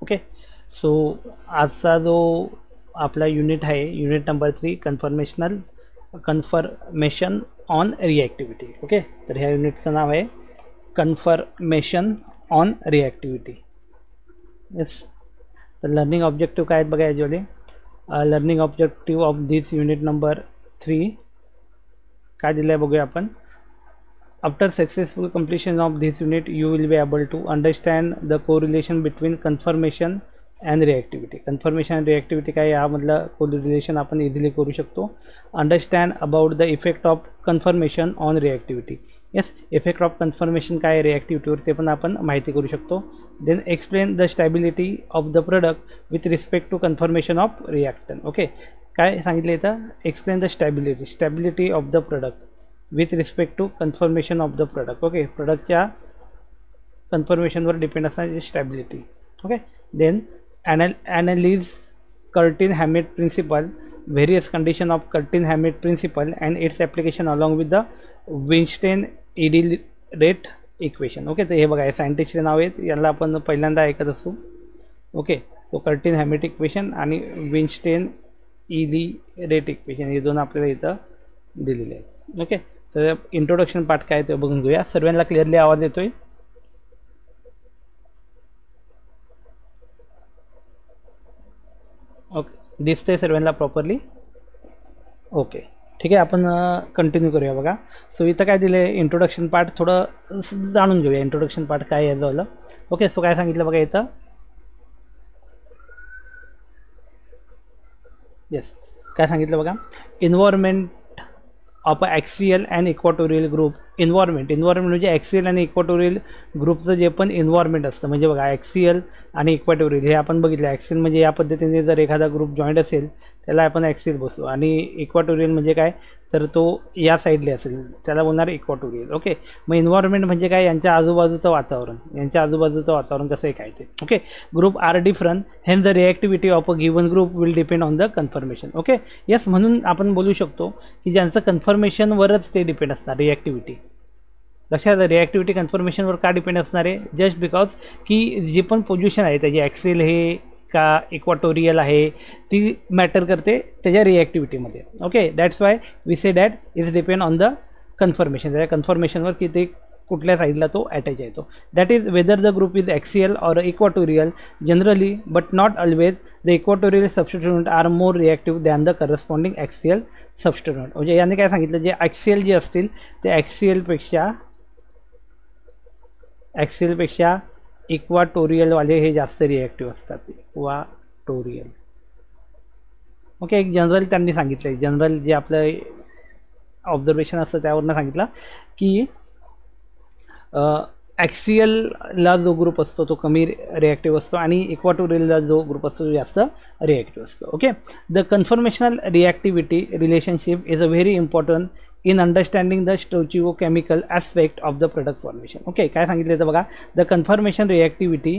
Okay, सो आजचा जो आपला युनिट आहे unit number 3 confirmation on reactivity. Okay, तर ह्या युनिटचं नाव आहे कन्फर्मेशन ऑन रिॲक्टिव्हिटी. येस, तर लर्निंग ऑब्जेक्टिव्ह काय आहेत बघा. Actually learning objective of this unit number 3 काय दिलं आहे बघूया आपण. After successful completion of this unit, you will be able to understand the correlation between confirmation and reactivity. Confirmation and reactivity काय यामधलं correlation आपण इझिली करू शकतो. Understand about the effect of confirmation on reactivity. Yes, effect of confirmation काय reactivity ते पण आपण माहिती करू शकतो. Then explain the stability of the product with respect to confirmation of reactant. Okay, काय सांगितलं इथं, explain the stability of the product with respect to confirmation of the product. Okay, प्रोडक्टच्या कन्फर्मेशनवर डिपेंड असणारी stability. Okay, then analyze Curtin-Hammett principle, various condition of Curtin-Hammett principle and its application along with the Weinstein-Eddy rate equation. Okay, तर हे बघा सायंटिस्टचे नाव आहेत, याला आपण पहिल्यांदा ऐकत असतो. ओके, तो कर्टिन-हॅमिट इक्वेशन आणि विन्स्टेन-ईडी रेट इक्वेशन हे दोन आपल्याला इथं दिलेले आहेत. ओके, तर इंट्रोडक्शन पार्ट काय ते बघून घेऊया. सर्वांना क्लिअरली आवाज येतोय? ओके, दिसतंय सर्वांना प्रॉपरली? ओके, ठीक आहे, आपण कंटिन्यू करूया बघा. सो इथं काय दिलं आहे, इंट्रोडक्शन पार्ट थोडं जाणून घेऊया. इंट्रोडक्शन पार्ट काय आहे झालं. ओके, सो काय सांगितलं बघा इथं. येस, काय सांगितलं बघा, environment of axial and equatorial group. Environment म्हणजे ॲक्सियल आणि इक्वाटोरियल ग्रुपचं जे पण इन्व्हायरमेंट असतं, म्हणजे बघा ॲक्सियल आणि इक्वाटोरियल हे आपण बघितलं. ॲक्सियल म्हणजे या पद्धतीने जर एखादा ग्रुप जॉईंट असेल त्याला आपण ॲक्सियल बसतो, आणि इक्वाटोरियल म्हणजे काय, तर तो या साईडला असेल त्याला बोलणार इक्वाटोरियल. ओके, मग इन्व्हायरमेंट म्हणजे काय, यांच्या आजूबाजूचं वातावरण कसं आहे काय ते. Okay, group are different, when the reactivity of a given group will depend on the confirmation. Okay, yes, म्हणून आपण बोलू शकतो की ज्यांचं कन्फर्मेशनवरच ते डिपेंड असणार रिॲक्टिव्हिटी. लक्षात, रिॲक्टिव्हिटी कन्फर्मेशनवर का डिपेंड असणार आहे, जस्ट बिकॉज की जी पण पोझिशन आहे त्याची ॲक्सियल हे का इक्वाटोरियल आहे ती मॅटर करते त्याच्या रिॲक्टिव्हिटीमध्ये. Okay, that's why we say that is depend on the confirmation. त्याच्या कन्फर्मेशनवर की ते कुठल्या साईडला तो अटॅच येतो. That is whether the group is axial or equatorial. Generally but not always the equatorial substituent are more reactive than the corresponding axial substituent. म्हणजे याने काय सांगितलं, जे ॲक्सियल जे असतील ते ॲक्सियलपेक्षा इक्वाटोरियलवाले हे जास्त रिॲक्टिव्ह असतात. इक्वाटोरियल. ओके, एक जनरल त्यांनी सांगितलं, जनरल जे आपलं ऑब्झर्वेशन असतं त्यावरनं सांगितलं की ॲक्सियलला जो ग्रुप असतो तो कमी रिॲक्टिव्ह असतो आणि इक्वाटोरियलला जो ग्रुप असतो तो जास्त रिॲक्टिव्ह असतो. Okay, the confirmational reactivity relationship is a very important in understanding the stoichiochemical aspect of the product formation. Okay, काय सांगितलं तर बघा, the confirmation reactivity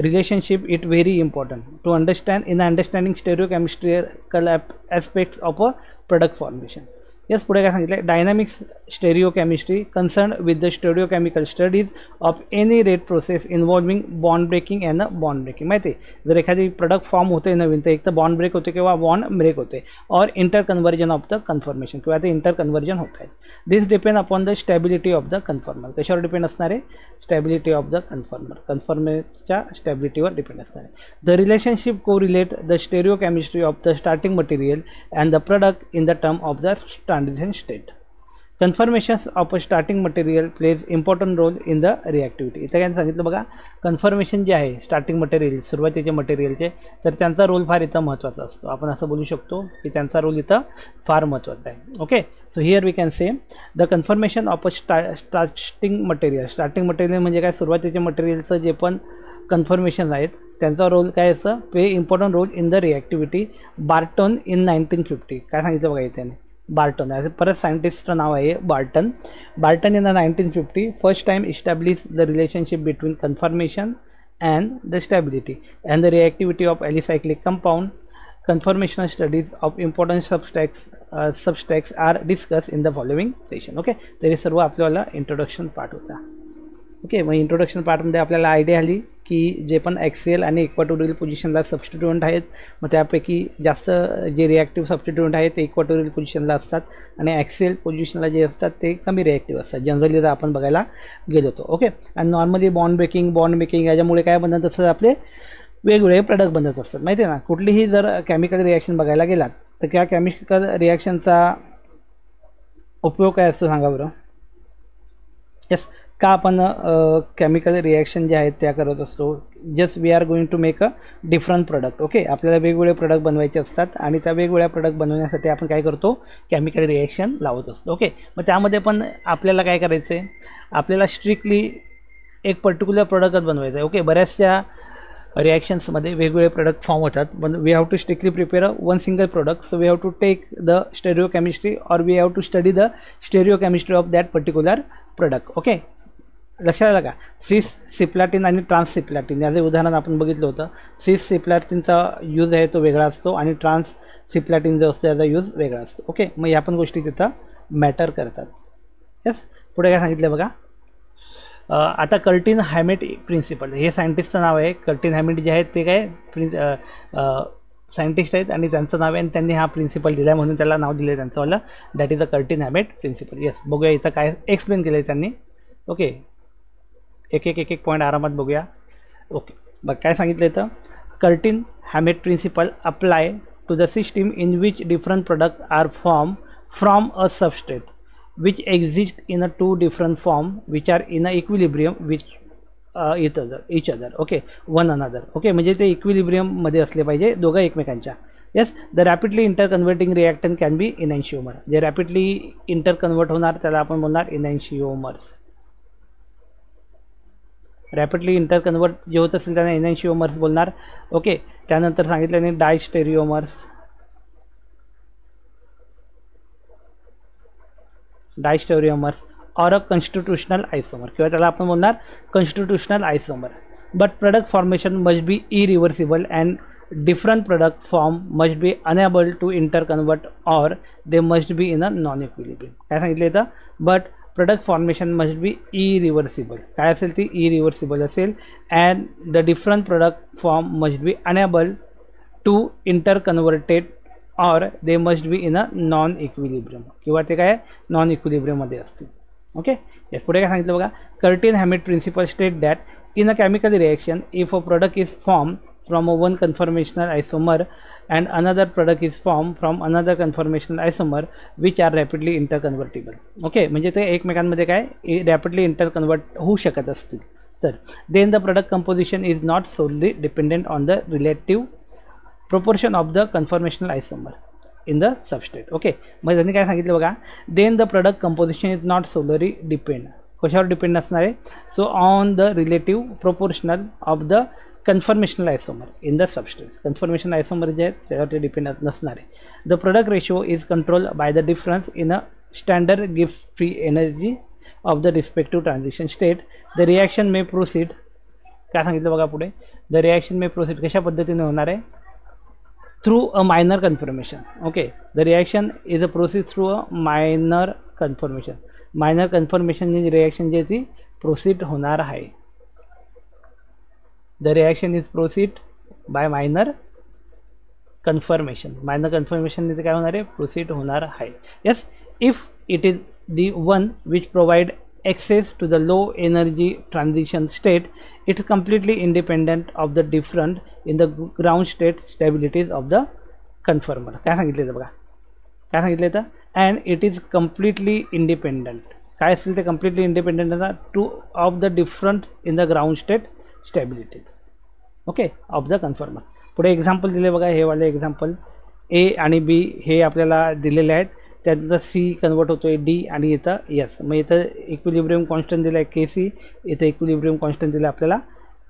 relationship it very important to understand in understanding stereochemical aspects of a product formation. Yes, पुढे काय सांगितलं, dynamics stereochemistry concern with the stereochemical studies of any rate process involving bond breaking and bond breaking. माहिती आहे, जर एखादी product form होते नवीन तर एक तर बॉन्ड ब्रेक होते किंवा बॉन्ड ब्रेक होते, और inter conversion of the confirmation किंवा ते इंटर कन्वर्जन होत आहे. This depend upon the stability of the confirmer. कशावर डिपेंड असणार आहे, स्टॅबिलिटी ऑफ द कन्फर्मर, कन्फर्मरच्या स्टॅबिलिटीवर डिपेंड असणार आहे. द रिलेशनशिप को relate the stereochemistry of the starting material and the product in the term of the transition state. Conformations of a starting material plays important role in the reactivity. इथं काय सांगितलं बघा, conformation जे आहे starting material, सुरुवातीचे मटेरियलचे, तर त्यांचा role फार इथं महत्त्वाचा असतो. आपण असं बोलू शकतो की त्यांचा रोल इथं फार महत्त्वाचा आहे. Okay, so here we can say the conformation of a starting material म्हणजे काय, सुरुवातीचे मटेरियलचं जे पण कन्फर्मेशन आहेत त्यांचा रोल काय असतं, play important role in the reactivity. Barton in 1950. काय सांगितलं बघा इथे, बार्टन, परत सायंटिस्टचं नाव आहे Barton. Barton in the 1950 first time establish the relationship between confirmation and the stability and the reactivity of alicyclic compound. Confirmational studies of important substrates are discuss in the following session. Okay, तर हे सर्व आपल्याला introduction part होता. Okay, मग introduction पार्टमध्ये आपल्याला idea आली की जे पण ॲक्सियल आणि इक्वाटोरियल पोझिशनला सबस्टिट्यूएंट आहेत, मग त्यापैकी जास्त जे रिॲक्टिव्ह सबस्टिट्यूएंट आहेत ते इक्वाटोरियल पोझिशनला असतात आणि ॲक्सियल पोझिशनला जे असतात ते कमी रिॲक्टिव्ह असतात जनरली जर आपण बघायला गेलो तो. ओके, आणि नॉर्मली बॉन्ड मेकिंग याच्यामुळे काय बनत असतात, आपले वेगवेगळे प्रोडक्ट बनत असतात. माहिती आहे ना, कुठलीही जर केमिकल रिॲक्शन बघायला गेलात तर त्या केमिकल रिॲक्शनचा उपयोग काय असतो सांगा बरं. यस, का आपण केमिकल रिॲक्शन जे आहेत त्या करत असतो, just we are going to make a different product. Okay, आपल्याला वेगवेगळे प्रोडक्ट बनवायचे असतात आणि त्या वेगवेगळ्या प्रोडक्ट बनवण्यासाठी आपण काय करतो, केमिकल रिॲक्शन लावत असतो. ओके, मग त्यामध्ये पण आपल्याला काय करायचं आहे, आपल्याला स्ट्रिक्टली एक पर्टिक्युलर प्रोडक्टच बनवायचं आहे. ओके, बऱ्याचशा रिॲक्शन्समध्ये वेगवेगळे प्रोडक्ट फॉर्म होतात, पण we have to strictly prepare one single product. So we have to take the stereochemistry or we have to study the stereochemistry of that particular product. Okay, लक्षात आलं का. सिप्लाटिन आणि ट्रान्ससिप्लाटिन याचे उदाहरण आपण बघितलं होतं. सिप्लाटिनचा यूज आहे तो वेगळा असतो आणि ट्रान्ससिप्लाटिन जो असतो त्याचा यूज वेगळा असतो. ओके, मग या पण गोष्टी तिथं मॅटर करतात. यस, पुढे काय सांगितलं बघा. आता कर्टिन हॅमेट प्रिन्सिपल हे सायंटिस्टचं नाव आहे. कर्टिन हॅमेट जे आहेत ते काय सायंटिस्ट आहेत आणि त्यांचं नाव आहे आणि त्यांनी हा प्रिन्सिपल दिला आहे म्हणून त्याला नाव दिलं आहे त्यांचंवालं, that is a Curtin Hammett principle. Yes, बघूया इथं काय एक्सप्लेन केलं आहे त्यांनी. ओके, एक पॉईंट आरामात बघूया. ओके, बघ काय सांगितलं इथं. Curtin Hammett principle apply to the system in which different product are form from a substrate which exist in a two different form which are in a equilibrium with each other. Okay, one another. Okay, म्हणजे ते equilibrium मध्ये असले पाहिजे दोघं एकमेकांच्या. Yes, the rapidly interconverting reactant can be enantiomer. जे rapidly interconvert होणार त्याला आपण बोलणार इनॅन्शिओमर्स. रॅपिडली इंटरकन्व्हर्ट जे होत असेल त्यांना इनॅन्शिओमर्स बोलणार. ओके, त्यानंतर सांगितल्याने डायस्टेरिओमर्स, डायस्टेरिओमर्स और अ कॉन्स्टिट्यूशनल आइसोमर, किंवा त्याला आपण बोलणार constitutional isomer. But product formation must be irreversible and different product form must be unable to interconvert or they must be in a non equilibrium. काय सांगितलं इथं, but product formation must be irreversible. काय असेल ती irreversible असेल and the different product form must be unable to interconverted और they must be in a non equilibrium, किंवा ते काय नॉन इक्विलिब्रियममध्ये असतील. ओके, याच पुढे काय सांगितलं बघा. Curtin Hammett principle state that in a chemical reaction if a product is form from a one conformational isomer and another product is form from another conformational isomer which are rapidly interconvertible. Okay, म्हणजे ते एकमेकांमध्ये काय rapidly इंटरकन्व्हर्ट होऊ शकत असतील तर then the product composition is not solely dependent on the relative proportion of the conformational isomer in the substrate. Okay, मग त्यांनी काय सांगितलं बघा. Then the product composition is not solely depend. कशावर डिपेंड असणार आहे, so on the relative proportional of the conformational isomer in the substrate. Conformational isomer जे आहेत त्याच्यावरती डिपेंड नसणार आहे. The product ratio is control by the difference in a standard gift free energy of the respective transition state. The reaction may proceed. काय सांगितलं बघा पुढे, the reaction may proceed कशा पद्धतीने होणार आहे, through a minor conformation. Okay, the reaction is a process through a minor conformation. Minor conformation he reaction जी ती proceed होणार आहे. The reaction is proceed by minor conformation. Minor conformation ने काय होणार आहे, proceed होणार आहे. Yes, if it is the one which provide access to the low energy transition state, it is completely independent of the different in the ground state stabilities of the conformer. काय सांगितलं बघा, काय सांगितलं तर, and it is completely independent. काय असेल ते completely independent to of the different in the ground state stabilities. Okay, of the conformer. पुढे एक्झाम्पल दिले बघा. हे वाले एक्झाम्पल ए आणि बी हे आपल्याला दिलेले आहेत. त्यानंतर सी कन्वर्ट होतो आहे डी आणि इथं यस. मग इथं इक्विलिब्रियम कॉन्स्टंट दिला आहे के सी, इथं इक्विलिब्रियम कॉन्स्टंट दिला आपल्याला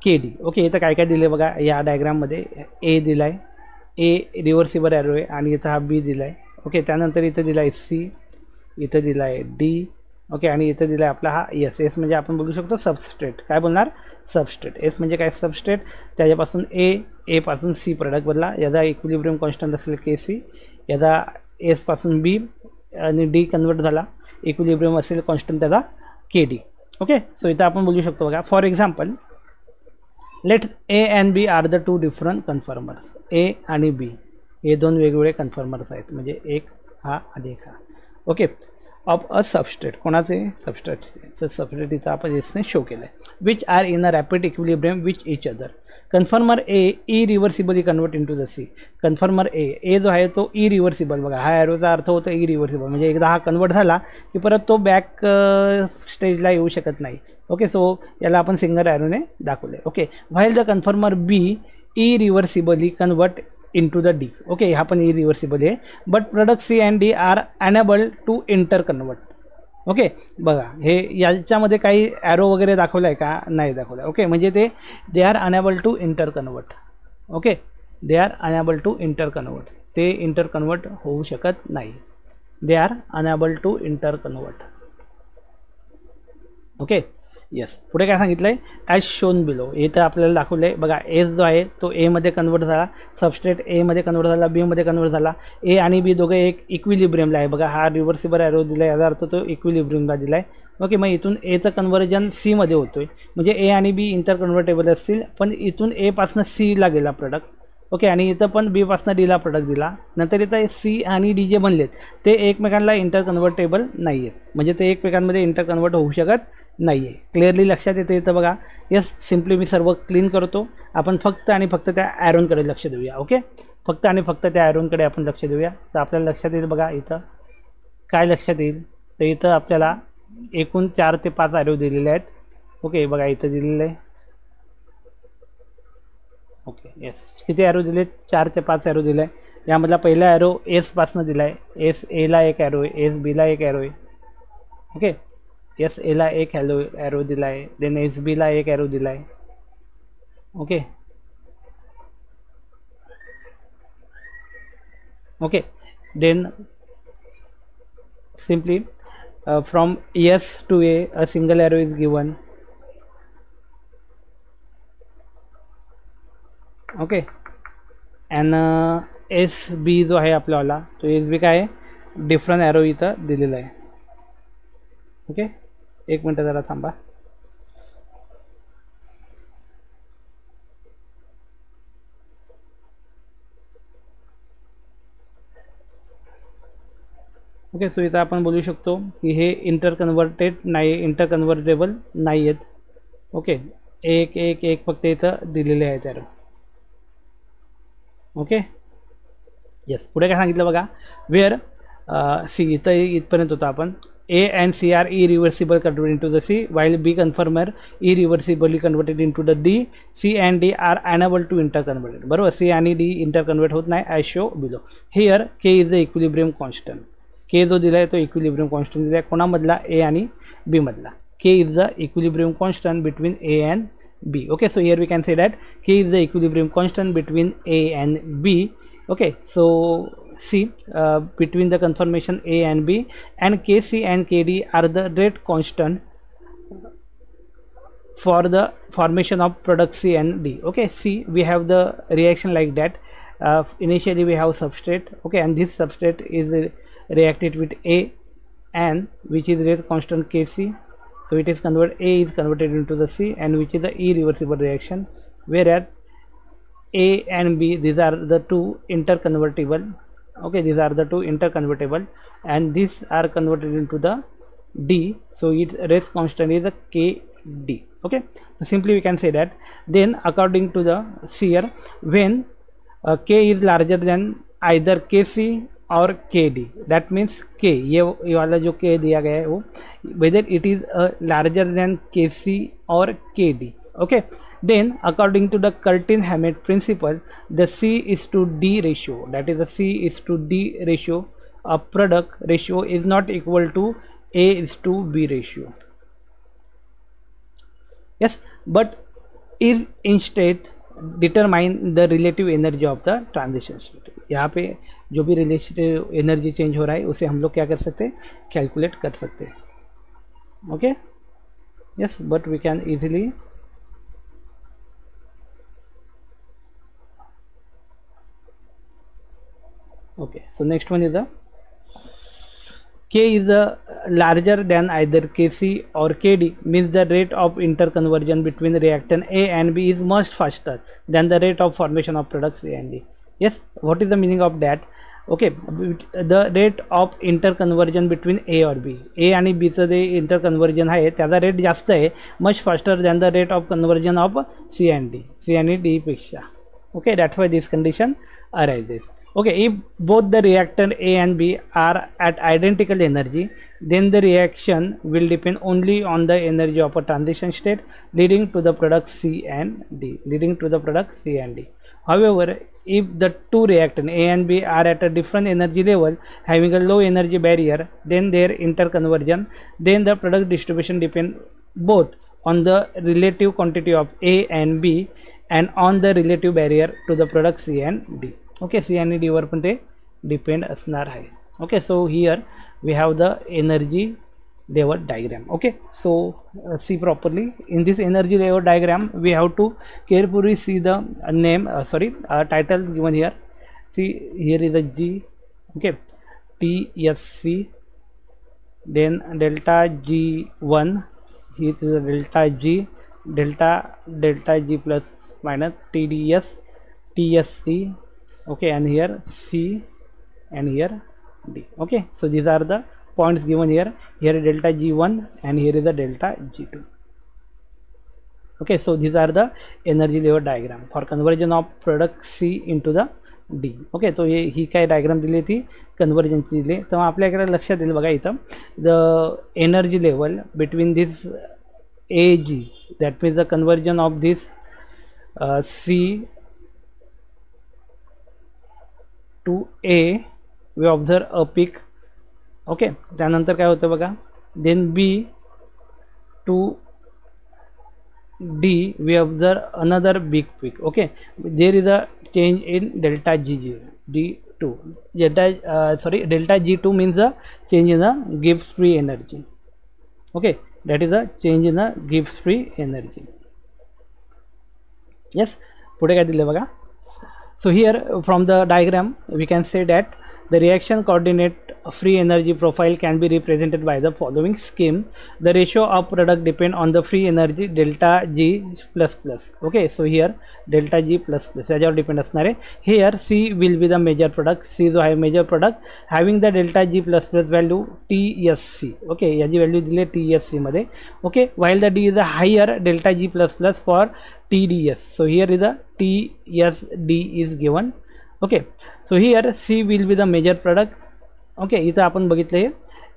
के डी. ओके, इथं काय काय दिले बघा या डायग्राममध्ये. ए दिला आहे, ए रिव्हर्सिबल ॲरो आहे आणि इथं हा बी दिला आहे. ओके, त्यानंतर इथं दिला आहे सी, इथं दिला आहे डी. ओके, आणि इथं दिला आहे आपला हा एस. एस म्हणजे आपण बोलू शकतो सबस्ट्रेट. काय बोलणार, सबस्ट्रेट. एस म्हणजे काय, सबस्ट्रेट. त्याच्यापासून ए पासून सी प्रोडक्ट बदला. याचा इक्विलिब्रियम कॉन्स्टंट असेल के सी, याचा एस पासून बी आणि डी कन्वर्ट झाला, इक्विलिब्रियम असेल कॉन्स्टंट त्याचा के डी. ओके, सो इथं आपण बोलू शकतो बघा. For example let's A and B are the two different conformers. A आणि बी हे दोन वेगवेगळे कन्फर्मर्स आहेत, म्हणजे एक हा आणि एक हा. ओके, ऑफ अ सबस्ट्रेट, कोणाचे सबस्ट्रेटचे. सबस्ट्रेट इथं आपण इसने शो केलं आहे. Which are in a rapid equilibrium which each other. Conformer A irreversibly convert into the C. Conformer A जो आहे तो इरिव्हर्सिबल, बघा हा ॲरोचा अर्थ होतो इरिव्हर्सिबल, म्हणजे एकदा हा कन्वर्ट झाला की परत तो बॅक स्टेजला येऊ शकत नाही. ओके, सो याला आपण सिंगल ॲरोने दाखवले. Okay, while the conformer B irreversibly convert into the D. Okay, हा पण इरिव्हर्सिबल आहे. But product C and D are unable to interconvert. Okay, बघा हे याच्यामध्ये काही ॲरो वगैरे दाखवलं आहे का, नाही दाखवलं. ओके, म्हणजे they are unable to interconvert. Okay, they are unable to interconvert, ते इंटर कन्वर्ट होऊ शकत नाही. They are unable to interconvert. Okay, yes. पुढे काय सांगितलं आहे, ॲज शोन बिलो. इथं आपल्याला दाखवलं आहे बघा, एस जो आहे तो एमध्ये कन्वर्ट झाला, सबस्ट्रेट एमध्ये कन्वर्ट झाला, बीमध्ये कन्वर्ट झाला. ए आणि बी दोघे एक इक्विलिब्रियमला आहे. बघा हा रिव्हर्सिबल ॲरो दिला आहे, याचा अर्थ तो इक्विलिब्रियमला दिला आहे. ओके, मग इथून एचं कन्व्हर्जन सीमध्ये होतो आहे, म्हणजे ए आणि बी इंटर कन्व्हर्टेबल असतील, पण इथून एपासनं सीला गेला प्रोडक्ट. ओके, आणि इथं पण बीपासनं डीला प्रोडक्ट दिला. नंतर इथं सी आणि डी जे बनलेत ते एकमेकांना इंटर कन्व्हर्टेबल नाही आहेत, म्हणजे ते एकमेकांमध्ये इंटर कन्वर्ट होऊ शकत नाही आहे. क्लिअरली लक्षात येते इथं बघा. येस, सिम्पली मी सर्व क्लीन करतो. आपण फक्त आणि फक्त त्या ॲरोनकडे लक्ष देऊया. ओके, फक्त आणि फक्त त्या ॲरोनकडे आपण लक्ष देऊया. तर आपल्याला लक्षात येईल बघा, इथं काय लक्षात येईल, तर इथं आपल्याला एकूण 4 ते 5 ॲरो दिलेले आहेत. ओके, बघा इथं दिलेलं आहे. ओके, येस, किती ॲरो दिले, 4 ते 5 ॲरो दिले आहे. यामधला पहिला ॲरो एसपासनं दिला आहे. एस एला एक ॲरो आहे, एस बीला एक ॲरो आहे. ओके, एस एला एक ॲरो दिला आहे, देन एस बीला एक ॲरो दिला आहे. Okay, okay, then simply from S to A a single arrow is given. Okay, and S B जो आहे आपल्याला, तो एस बी काय आहे, डिफरंट ॲरो इथं दिलेला आहे. ओके, एक मिनटं जरा थांबा. ओके, सो इथं आपण बोलू शकतो की हे इंटर कन्व्हर्टेबल नाही आहेत. ओके, एक एक एक फक्त इथं दिलेले आहेत ॲरो. Okay, yes. पुढे काय सांगितलं बघा, वेअर सी, इथं इथपर्यंत होतं आपण. A and C are irreversible converted into the C, while B conformer irreversibly converted into the D. C and D are unable to interconvert. बरोबर, C आणि D interconvert होत नाही, as shown below. Here K is the equilibrium constant. K जो दिला आहे तो equilibrium constant दिला आहे कोणामधला, A आणि B मधला. K is the equilibrium constant between A and B. Okay, so here we can say that K is the equilibrium constant between A and B. Okay, so C between the conformation A and B, and Kc and Kd are the rate constant for the formation of product C and D. Okay, see, we have the reaction like that. Initially we have substrate. Okay, and this substrate is reacted with A, and which is rate constant Kc. So it is converted, A is converted into the C, and which is the irreversible reaction, whereas A and B, these are the two interconvertible. Okay, these are the two interconvertible, and these are converted into the D, so its rate constant is the Kd. Okay, so simply we can say that. Then according to the here, when K is larger than either Kc or Kd, that means K, ये वाला जो K दिया गया है वो, whether it is larger than Kc or Kd. Okay, then according to the Curtin-Hammett principle, the C is to D ratio, that is the C is to D ratio of product ratio is not equal to A is to B ratio. Yes, but is instead determine the relative energy of the transition state. यहाँ पे जो भी relative energy change हो रहा है उसे हम लोग क्या कर सकते हैं, कैलकुलेट कर सकते हैं. Okay, yes, but we can easily okay. So next one is the K is the larger than either Kc or Kd means the rate of interconversion between reactant A and B is much faster than the rate of formation of products A and D. Yes, what is the meaning of that? Okay, the rate of interconversion between A or B, A आणि B चं जे interconversion आहे त्याचा rate जास्त आहे, much faster than the rate of conversion of C and D, C आणि D पेक्षा. Okay, that's why this condition arises. Okay, if both the reactant A and B are at identical energy, then the reaction will depend only on the energy of a transition state leading to the product C and D. However, if the two reactants A and B are at a different energy level having a low energy barrier, then their interconversion, then the product distribution depend both on the relative quantity of A and B and on the relative barrier to the product C and D. Okay, C and D वर पण ते depend असणार आहे. Okay, so here we have the energy level diagram. Okay, so see properly in this energy level diagram we have to carefully see the name title given here. See, here is a G. Okay, TSC, then delta G1, here is a delta G, delta G plus minus TDS, TSC. Okay, and here C and here D. Okay, so these are the points given here. Here is delta G1 and here is the delta G2. Okay, so these are the energy level diagram for conversion of product C into the D. Okay, so ही काय diagram दिली ती कन्वर्जनची दिली. तर आपल्याकडे लक्षात येईल बघा इथं the energy level between this AG, that means the conversion of this C to A, we observe a peak. Okay, त्यानंतर काय होतं बघा, then B to D we observe another big peak. Okay, there is a change in delta G2. Delta G2 means a change in the Gibbs free energy. Okay, that is a change in the Gibbs free energy. Yes, पुढे काय दिले बघा. So here from the diagram we can say that the reaction coordinate free energy profile can be represented by the following scheme. The ratio of product depend on the free energy delta G plus plus. Okay, so here delta G plus plus याच्यावर depend असणार आहे. Here C will be the major product. C जो आहे major product having the delta G plus plus value TSC. Okay, याची value दिली TSC मध्ये. Okay, while the D is a higher delta G plus plus for TDS. So here is a TSD is given. Okay, so here C will be the major product. Okay, इथं आपण बघितले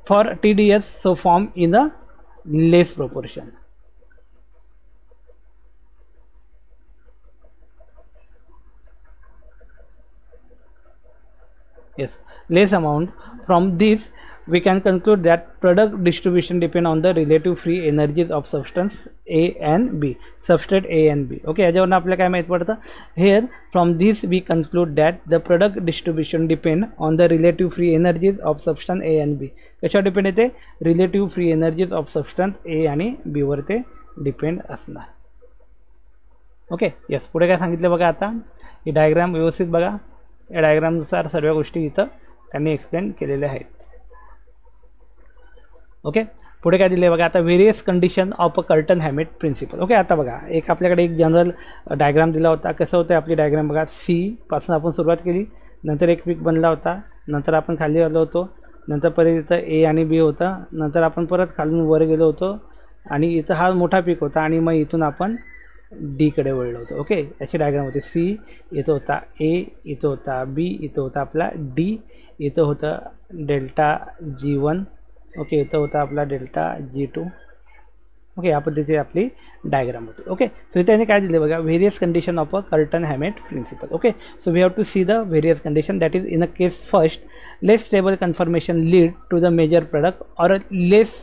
for TDS, so form in a less proportion. Yes, less amount. From this we can conclude that product distribution depend on the relative free energies of substance A and B, substrate A and B. Okay, याच्यावरून आपल्याला काय माहित पडतं, here from this we conclude that the product distribution depend on the relative free energies of substance A and B. कशावर depend येते, relative free energies of substance A आणि B वर ते depend असणार. ओके, यस, पुढे काय सांगितलं बघा. आता ही डायग्राम व्यवस्थित बघा. या डायग्रामनुसार सर्व गोष्टी इथं त्यांनी एक्सप्लेन केलेल्या आहेत. ओके, पुढे काय दिले बघा. आता various condition of a Curtin Hammett principle. Okay, आता बघा एक आपल्याकडे एक जनरल डायग्राम दिला होता. कसं होतं आपली डायग्राम बघा, सी पासून आपण सुरुवात केली, नंतर एक पीक बनला होता, नंतर आपण खाली आलो होतो, नंतर परत इथं ए आणि बी होता, नंतर आपण परत खालून वर गेलो होतो आणि इथं हा मोठा पीक होता आणि मग इथून आपण डी कडे वळलो होतो. ओके, याची डायग्राम होती. सी इथं होता ए, इथं होता बी, इथं होता आपला डी, इथं होतं डेल्टा G1. ओके, इथं होता आपला डेल्टा G2. ओके, या पद्धतीची आपली डायग्राम होती. ओके, सो इथे काय दिले बघा, various condition of a Curtin Hammett principle. Okay, so we have to see the various condition. That is in a case first less stable conformation lead to the major product और less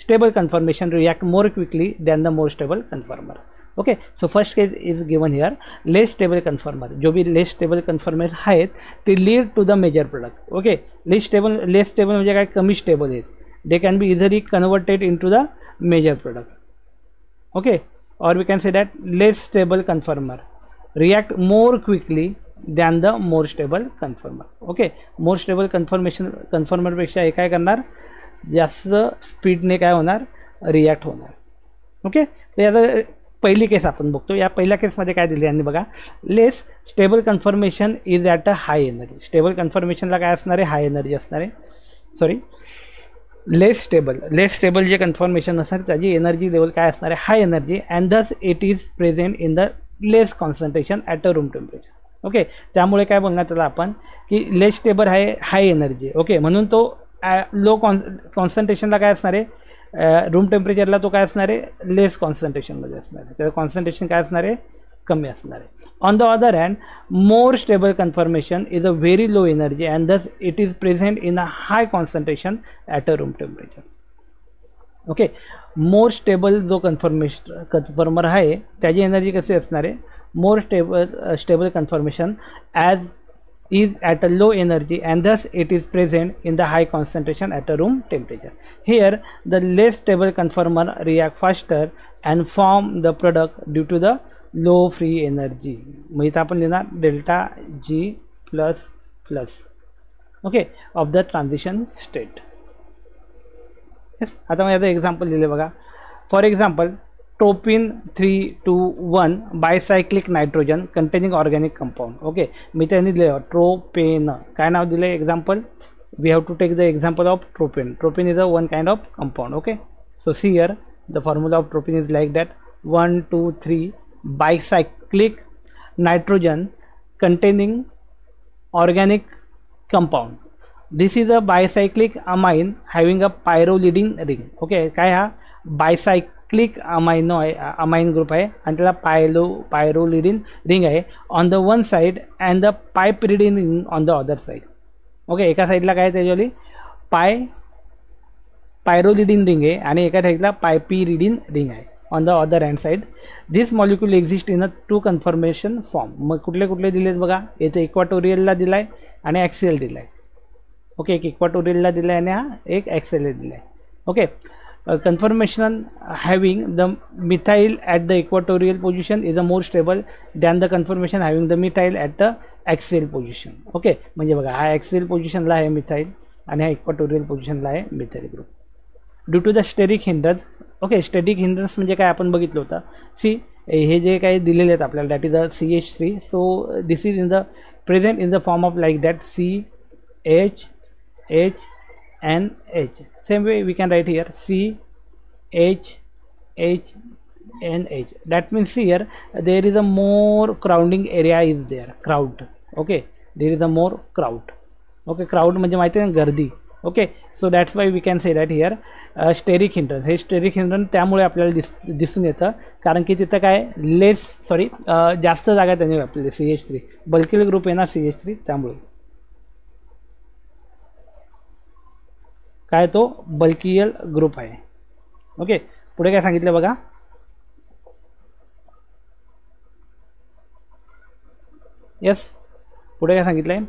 stable conformation react more quickly than the more stable conformer. Okay, so first case is given here, less stable conformer, जो भी less stable conformer आहेत ते lead to the major product. Okay, less stable म्हणजे काय, कमी stable आहेत. they can be easily converted into the major product. Okay, or we can say that less stable conformer react more quickly than the more stable conformer. Okay, more stable conformer पेक्षा हे काय करणार, जास्त स्पीडने काय होणार, react होणार. Okay, तर याचं पहिली केस आपण बघतो. या पहिल्या केसमध्ये काय दिले यांनी बघा, less stable conformation is at a high energy. Stable कन्फर्मेशनला काय असणार आहे, हाय एनर्जी असणार आहे. सॉरी, लेस स्टेबल जे कन्फर्मेशन असणार त्याची एनर्जी लेवल काय असणार आहे, high energy, and thus it is present in the less concentration at a room temperature. Okay, त्यामुळे काय बोलणार त्याला आपण की लेस स्टेबल आहे, हाय एनर्जी. ओके, म्हणून तो लो कॉन्सन्ट्रेशनला काय असणार आहे, रूम टेम्परेचरला तो काय असणार आहे, लेस कॉन्सन्ट्रेशनमध्ये असणार आहे. त्याचं कॉन्सन्ट्रेशन काय असणार आहे, कमी असणार आहे. On the other hand, more stable conformation is a very low energy and thus it is present in a high concentration at a room temperature. Okay, more stable जो कन्फर्मर आहे त्याची एनर्जी कशी असणार आहे, more stable conformation as is at a low energy and thus it is present in the high concentration at a room temperature. Here the less stable conformer react faster and form the product due to the low free energy. मग इथं आपण लिहिणार delta G plus plus okay of the transition state. Yes, आता मग याचं example लिहिले बघा. For example tropine 3,2,1 bicyclic nitrogen containing organic compound. Okay, मी त्यांनी दिलं ट्रोपेन, काय नाव दिलं example, we have to take the example of tropane. Tropane is a one kind of compound. Okay, so see here the formula of tropane is like that 1, 2, 3 bicyclic nitrogen containing organic compound. This is a bicyclic amine having a pyrrolidine ring. Okay, काय हा bicyclic amine group आहे आणि त्याला pyrrolidine ring आहे on the one side and the piperidine ring on the other side. Okay, एका साईडला काय त्याच्यावली पायरोलिडिन ring आहे आणि एका साईडला पायपिरिडिन रिंग आहे on the other hand side. This molecule exist in a 2 conformation form. मग कुठले कुठले दिलेत बघा, याचं इक्वाटोरियलला दिला आहे आणि ॲक्सियल दिला आहे. ओके, एक इक्वाटोरियलला दिला आहे आणि हा एक ॲक्सियल दिला आहे. Okay, conformation having the methyl at the equatorial position is a more stable than the conformation having the methyl at the axial position. Okay, म्हणजे बघा हा ॲक्सियल पोझिशनला आहे मिथाईल आणि हा इक्वाटोरियल पोझिशनला आहे methyl group. Due to the steric hindrance. Okay, steric hindrance म्हणजे काय आपण बघितलं होतं. सी, हे जे काही दिलेले आहेत आपल्याला that is the CH3. So this is in the present in the form of like that CH H and H. Same way we can write here C H H and H. That means here there is a more crowding area is there. Crowd. Okay, there is a more crowd. Okay, crowd म्हणजे माहिती आहे गर्दी. Okay, so that's why we can say that here steric hindrance. हे steric hindrance त्यामुळे आपल्याला दिसून येतं कारण की तिथं काय जास्त जागा त्यांनी आपल्याला CH3 बल्किल ग्रुप आहे ना CH3, त्यामुळे काय तो बल्कियल ग्रुप आहे. ओके, पुढे काय सांगितलं बघा. यस, पुढे काय सांगितलंय,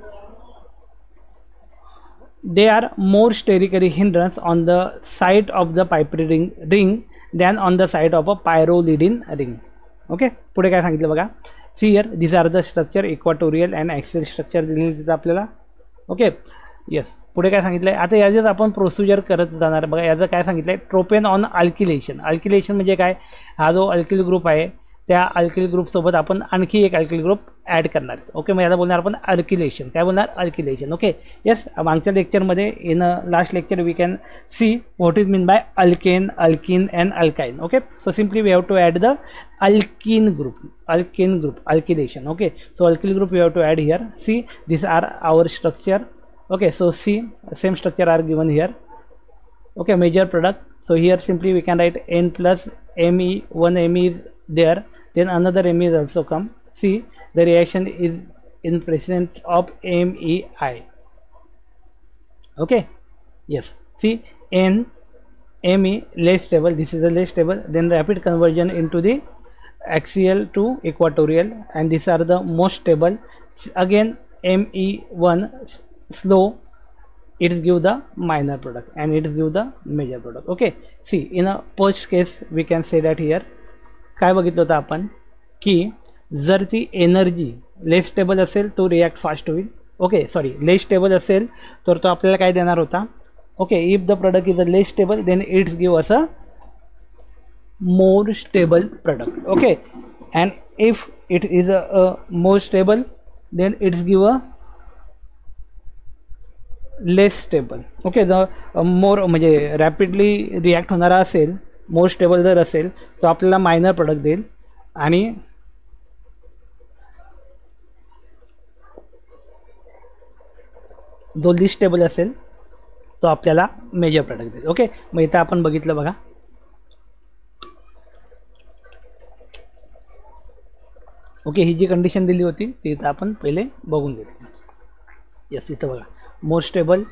they are more sterically hindrance on the side of the piperidine ring than on the side of a pyrrolidine ring. Okay, पुढे काय सांगितलं बघा. See here this are the structure equatorial and axial structure दिलेली तिथं आपल्याला. Okay, yes, पुढे काय सांगितलं आहे आता याच्यात आपण प्रोसिजर करत जाणार. बघा याचं काय सांगितलं आहे, ट्रोपेन ऑन अल्किलेशन. अल्किलेशन म्हणजे काय, हा जो अल्किल ग्रुप आहे त्या अल्किल ग्रुपसोबत आपण आणखी एक अल्किल ग्रुप ॲड करणार. ओके, मग याचा बोलणार आपण अल्किलेशन. काय बोलणार, अल्किलेशन. ओके, येस, मागच्या लेक्चरमध्ये in last lecture we can see what is mean by alkane, alkene and alkyne. Okay, so simply we have to add the alkene group alkylation. Okay, so alkyl group we have to add here. See, these are our structure. Okay, so see, same structure are given here. Okay, major product. So here simply we can write N plus Me. One Me is there, then another Me is also come. See, the reaction is in presence of MEI. Okay, yes, see, N Me less stable, this is the less stable, then rapid conversion into the axial to equatorial, and these are the most stable. Again Me1 slow, it give the minor product and it give the major product. Okay, see, in a first case we can say that here काय बघितलं होतं आपण की जर ती energy less stable असेल तो react fast होईल. ओके, सॉरी, लेस स्टेबल असेल तर तो आपल्याला काय देणार होता, Okay, if the product is a less stable, then it's give us a more stable product. Okay, and if it is a more stable, then it's give a less stable. Okay, the more म्हणजे rapidly react होणारा असेल, more stable जर असेल तो आपल्याला minor product देईल, आणि जो लिस्ट स्टेबल असेल तो आपल्याला मेजर प्रोडक्ट देईल. ओके, मग इथं आपण बघितलं बघा. ओके, ही जी कंडिशन दिली होती ती इथं आपण पहिले बघून घेतली. यस, इथं बघा मोर स्टेबल.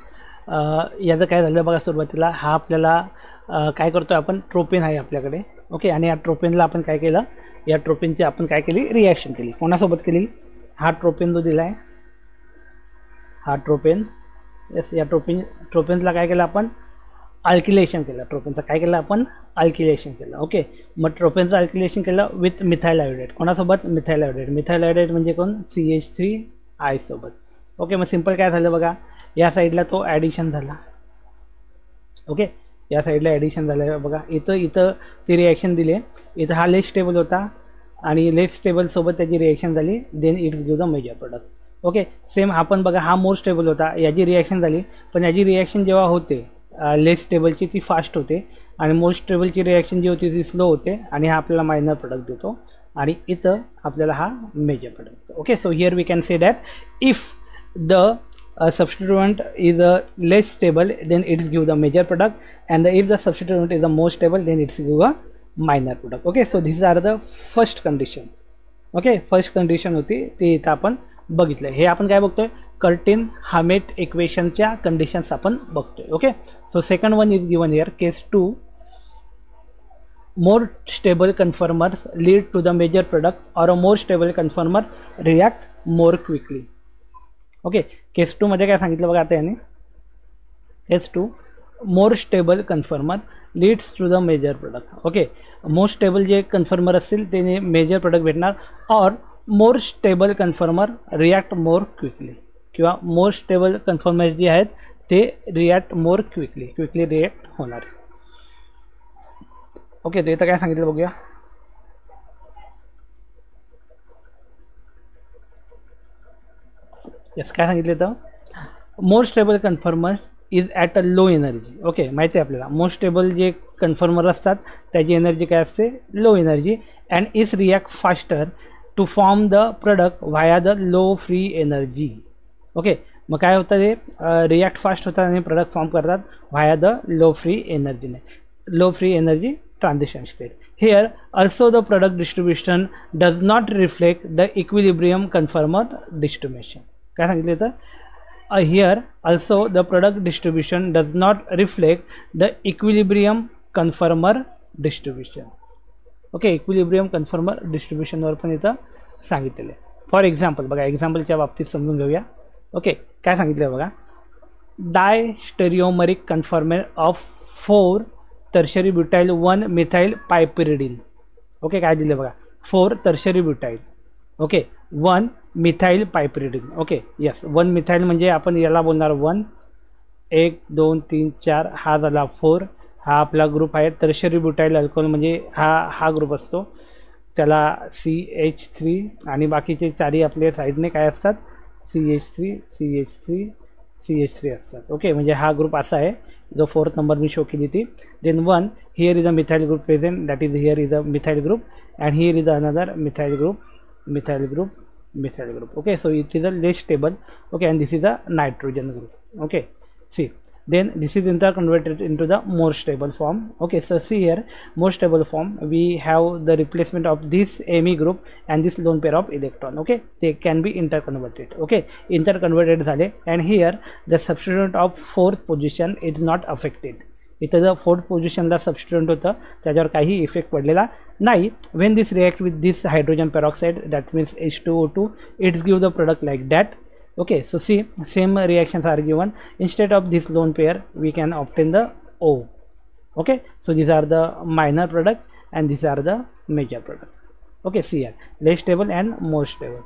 याचं काय झालं बघा, सुरुवातीला हा आपल्याला काय करतो आपण, ट्रोपेन आहे आपल्याकडे. ओके, आणि या ट्रोपेनला आपण काय केलं, या ट्रोपेनची आपण काय केली, रिॲक्शन केली. कोणासोबत केली, हा ट्रोपेन जो दिला आहे हा ट्रोपेन. यस, या ट्रोपेन्सला काय केलं आपण, अल्किलेशन केलं. ट्रोपेनचं काय केलं आपण, अल्किलेशन केलं. ओके, मग ट्रोपेनचं अल्किलेशन केलं विथ मिथाइल आयोडाइड. कोणासोबत, मिथाइल आयोडाइड. मिथाइल आयोडाइड म्हणजे कोण, CH3I सोबत. ओके, मग सिंपल काय झालं बघा, या साईडला तो ॲडिशन झाला. ओके, या साईडला ॲडिशन झालं बघा. इथं ती रिॲक्शन दिली. इथं हा लेस स्टेबल होता आणि लेस स्टेबलसोबत त्याची रिॲक्शन झाली, then it's give the major product. Okay, same आपण बघा, हा मोर स्टेबल होता, याची रिॲक्शन झाली, पण याची रिॲक्शन जेव्हा होते लेस स्टेबलची ती फास्ट होते, आणि मोर स्टेबलची रिॲक्शन जी होती ती स्लो होते, आणि हा आपल्याला मायनर प्रोडक्ट देतो, आणि इथं आपल्याला हा मेजर प्रोडक्ट देतो. Okay, so here we can say that if the substituent is less stable, then it's give the major product, and if the substituent is more stable, then it's give a minor product. Okay, so these are the first condition. Okay, first condition होती ती इथं आपण बघितलं. हे आपण काय बघतोय, Curtin हामेट इक्वेशनच्या conditions आपण बघतोय. Okay, so second one is given here, case 2, more stable conformers lead to the major product, or a more stable conformer react more quickly. Okay, case 2 मध्ये काय सांगितलं बघा आता याने, case 2, more stable conformer leads to the major product. Okay, more stable जे conformer असतील त्याने major product भेटणार, और more stable conformer react more quickly, किंवा मोर स्टेबल कन्फर्मर जे आहेत ते रिॲक्ट मोर क्विकली रिॲक्ट होणार. ओके, तर इथं काय सांगितलं बघूया. यस, काय सांगितलं तर more stable conformer is at a low energy. Okay, माहिती आहे आपल्याला मोर स्टेबल जे कन्फर्मर असतात त्याची एनर्जी काय असते, low energy, and is react faster to form the product via the low free energy. Okay, मग काय होतं, ते रिॲक्ट फास्ट होतात आणि प्रोडक्ट फॉर्म करतात व्हाया द लो फ्री एनर्जीने, low free energy transition state. Here also the product distribution does not reflect the equilibrium conformer distribution. काय सांगितले तर, here also the product distribution does not reflect the equilibrium conformer distribution. Okay, equilibrium conformer डिस्ट्रीब्युशनवर पण इथं सांगितलेलं आहे. For example बघा, एक्झाम्पलच्या बाबतीत समजून घेऊया. ओके, काय सांगितलं बघा, diastereomeric conformer of 4 tertiary butyl 1 methyl piperidine. Okay, काय दिले बघा, 4 tertiary butyl. Okay, 1 methyl piperidine. Okay, yes, 1 methyl म्हणजे आपण याला बोलणार 1, 1 2 3 4, हा झाला 4, हा आपला ग्रुप आहे. टर्शरी ब्युटाइल अल्कोहोल म्हणजे हा ग्रुप असतो, त्याला CH3, आणि बाकीचे चारही आपले साईडने काय असतात, CH3 असतात. ओके, म्हणजे हा ग्रुप असा आहे जो 4th नंबर मी शो केली ती. Then 1, here is a methyl group present, that is here is a methyl group, and here is another methyl group. Okay, so it is a less stable. Okay, and this is a nitrogen group. Okay, see, then this is interconverted into the more stable form. Okay, so see here, more stable form, we have the replacement of this Me group and this lone pair of electron. Okay, they can be interconverted. Okay, interconverted झाले, and here the substituent of 4th position is not affected. इथं जर 4th पोझिशनला substitute होतं त्याच्यावर काही effect पडलेला नाही. When this react with this hydrogen peroxide, that means H2O2, it's give the product like that. Okay, so see, same reactions are given. Instead of this lone pair we can obtain the O. Okay, so these are the minor product and these are the major product. Okay, see here, less stable and more stable.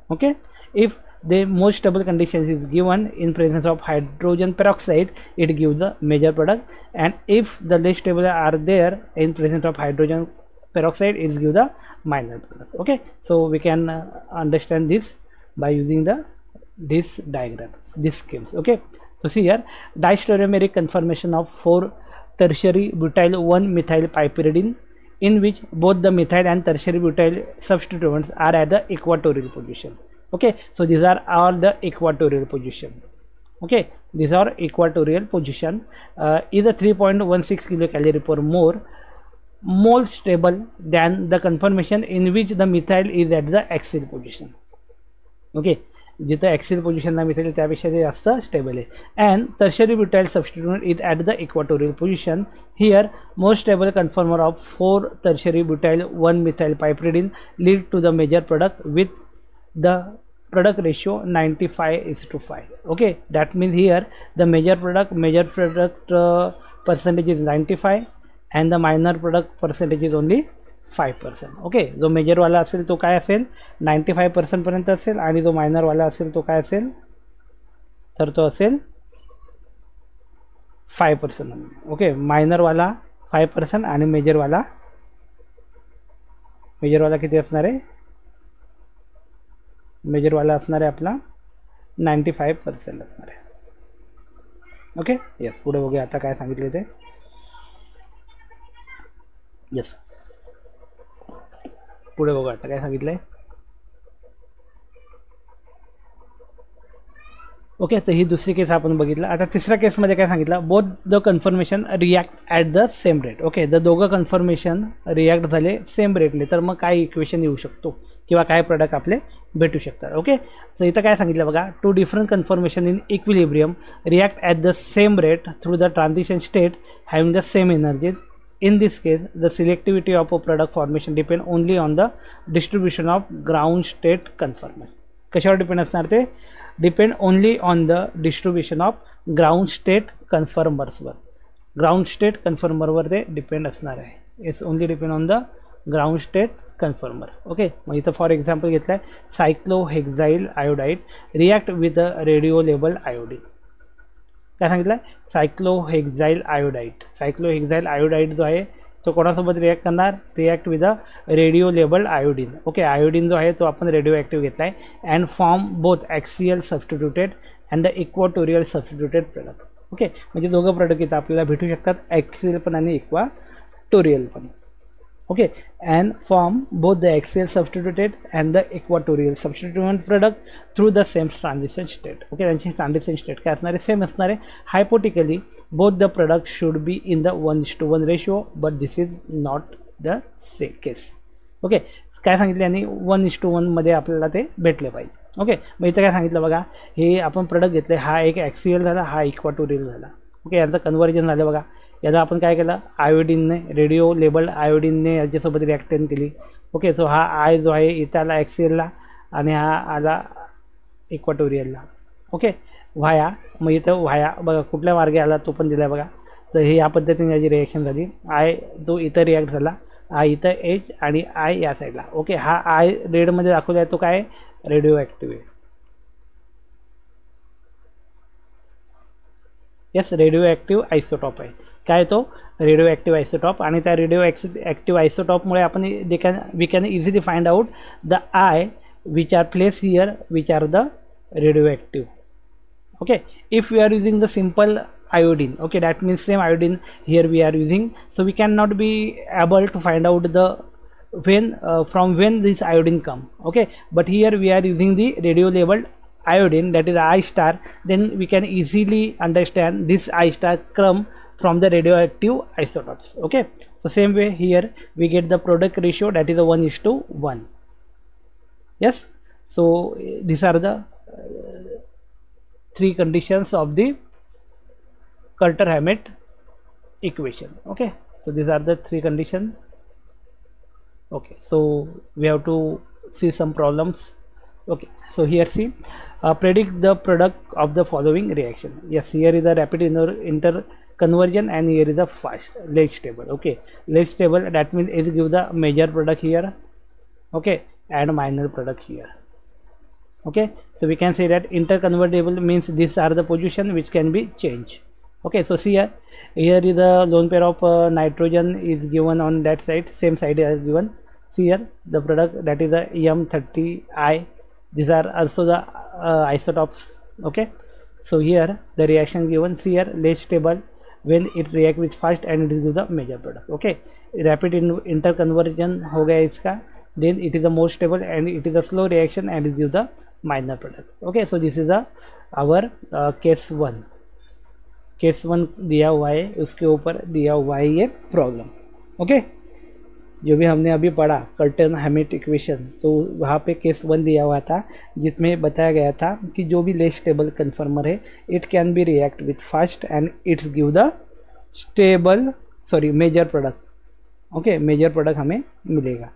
Okay, if the most stable conditions is given in presence of hydrogen peroxide, it gives the major product, and if the less stable are there in presence of hydrogen peroxide, it gives the minor product. Okay, so we can understand this by using this diagram, this schemes. Okay, so see here, distereomeric conformation of 4 tertiary butyl 1 methyl piperidine, in which both the methyl and tertiary butyl substituents are at the equatorial position. Okay, so these are all the equatorial position. Okay, these are equatorial position. Is a 3.16 kilocalorie per more stable than the conformation in which the methyl is at the axial position. Okay, जिथे axial पोझिशनला methyl त्यापेक्षा ते जास्त stable आहे. And tertiary butyl substitute is at the equatorial position. Here most stable conformer of 4 tertiary butyl 1 methyl piperidine lead to the major product with the product ratio 95:5. okay, that means here the major product percentage is 95 and the minor product percentage is only 5%. Okay, जो major वाला असेल तो काय असेल 95% पर्यंत असेल आणि जो मायनर वाला असेल तो काय असेल तर तो असेल 5%. ओके, मायनर वाला 5% आणि मेजर वाला किती असणार आहे, मेजर वाला असणार आहे आपला 95% असणार आहे. ओके, यस, पुढे बघूया आता काय सांगितले ते. यस, पुढे बघू आता काय सांगितलंय. ओके, तर ही दुसरी केस आपण बघितलं. आता तिसऱ्या केसमध्ये काय सांगितलं, both the confirmation react at the same rate. Okay, the दोघं कन्फर्मेशन रिॲक्ट झाले सेम रेटने, तर मग काय इक्वेशन येऊ शकतो किंवा काय प्रोडक्ट आपले भेटू शकतात. ओके, तर इथं काय सांगितलं बघा, 2 different conformation in equilibrium react at the same rate through the transition state having the same energies. In this case, the selectivity of a product formation depend only on the distribution of ground state conformer. कशावर depend असणार ते, depend only on the distribution of ground state कन्फर्मर्सवर. Ground state कन्फर्मरवर ते depend असणार आहे. It's only depend on the ground state conformer. Okay, मग इथं फॉर एक्झाम्पल घेतलं आहे cyclohexyl iodide react with a radio label iodine. काय सांगितलं, सायक्लोहेक्झाइल आयोडाईड जो आहे तो कोणासोबत रिॲक्ट करणार, react with a radio label iodine. Okay, iodine जो आहे तो आपण रेडिओ ॲक्टिव्ह घेतला आहे and form both axial substituted and the equatorial substituted product. Okay, म्हणजे दोघं प्रोडक्ट इथं आपल्याला भेटू शकतात, ॲक्सियल पण आणि इक्वाटोरियल पण. Okay, and form both the axial substituted and the equatorial substituent product through the same transition state. Okay, त्यांची transition state काय असणार आहे, सेम असणार आहे. Hypothetically both the products should be in the 1:1 ratio, but this is not the case. Okay, काय सांगितले आणि 1:1 मध्ये आपल्याला ते भेटले पाहिजे. ओके, मग इथं काय सांगितलं बघा, हे आपण प्रोडक्ट घेतले, हा एक ॲक्सियल झाला, हा इक्वाटोरियल झाला. ओके, यांचं कन्व्हर्जन झालं बघा. याचा आपण काय केलं, आयोडीनने, रेडिओ लेबल आयोडीनने याच्यासोबत रिॲक्टेंट केली. ओके, सो हा आय जो आहे इथं आला ॲक्सियलला आणि हा आला इक्वाटोरियलला. ओके, व्हाया, मग इथं व्हाया बघा कुठल्या मार्गे आला तो पण दिला बघा. तर हे या पद्धतीने याची रिॲक्शन झाली. आय जो इथं रिॲक्ट झाला, आय इथं एच आणि आय या साईडला. ओके, हा आय रेडमध्ये दाखवला आहे तो काय, रेडिओ ॲक्टिव्ह आहे. यस, रेडिओ ॲक्टिव्ह आयसोटॉप आहे. काय तो रेडिओ ॲक्टिव्ह आयसोटॉप, आणि त्या रेडिओ ॲक्टिव्ह आयसोटॉपमुळे आपण we can easily find out the I which are place here which are the radioactive. Okay, if we are using the simple iodine, okay, that means same iodine here we are using, so we cannot be able to find out the from when this iodine come. Okay, but here we are using the radio labeled iodine, that is I star, then we can easily understand this I star come from the radioactive isotopes. Okay, so same way here we get the product ratio, that is a 1:1. Yes, so these are the 3 conditions of the Coulter-Hammett equation. Okay, so these are the 3 conditions. Okay, so we have to see some problems. Okay, so here see, predict the product of the following reaction. Yes, here is a rapid interconversion and here is a fast less stable. Okay, less stable, that means it give the major product here, okay, and minor product here. Okay, so we can say that interconvertible means these are the position which can be changed. Okay, so see here is the lone pair of nitrogen is given on that side, same side as given. See here the product, that is the M30I. These are also the isotopes. Okay, so here the reaction given. See here, less stable when it react with fast and it is the major product. Okay, rapid interconversion हो गया इसका, then it is the more stable and it is a slow reaction and it gives the minor product. Okay, so this is the our case 1. Case 1 दिया हुआ है, उसके ऊपर दिया हुआ है ये प्रॉब्लम. ओके, जो भी हमने अभी पढ़ा कर्टन हैमिट इक्वेशन, तो वहाँ पे केस 1 दिया हुआ था जिसमें बताया गया था कि जो भी लेस स्टेबल कन्फर्मर है it can be react with fast and it's give the stable major product. Okay, major product हमें मिलेगा.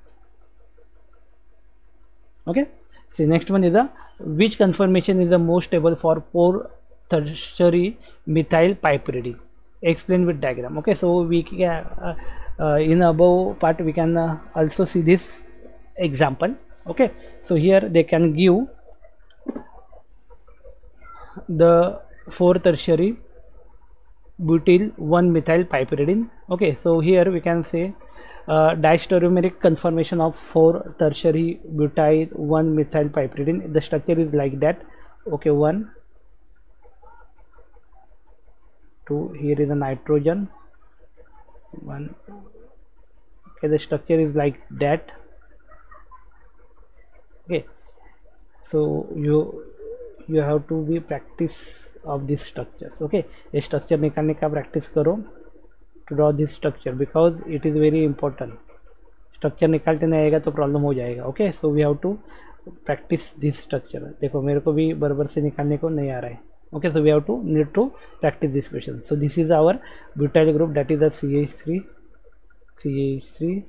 Okay, see next one is the which conformation is the most stable for four tertiary methyl piperidine. Explain with diagram. Okay, so we can in above part we can also see this example. Okay, so here they can give the 4 tertiary butyl 1 methyl piperidine. Okay, so here we can say diastereomeric conformation of 4 tertiary butyl 1 methyl piperidine. The structure is like that. Okay, 1 2, here is a nitrogen 1. Okay, the structure is like that. Okay, so you have to be practice of this structure. Okay, ये structure निकालने का practice करो to draw this structure because it is very important. structure निकालते नहीं आएगा तो problem हो जाएगा. Okay, so we have to practice this structure. देखो मेरे को भी बराबर से निकालने को नहीं आ रहा है. Okay, so we have to need to practice this question. So this is our butyl group, that is the CH3 CH3,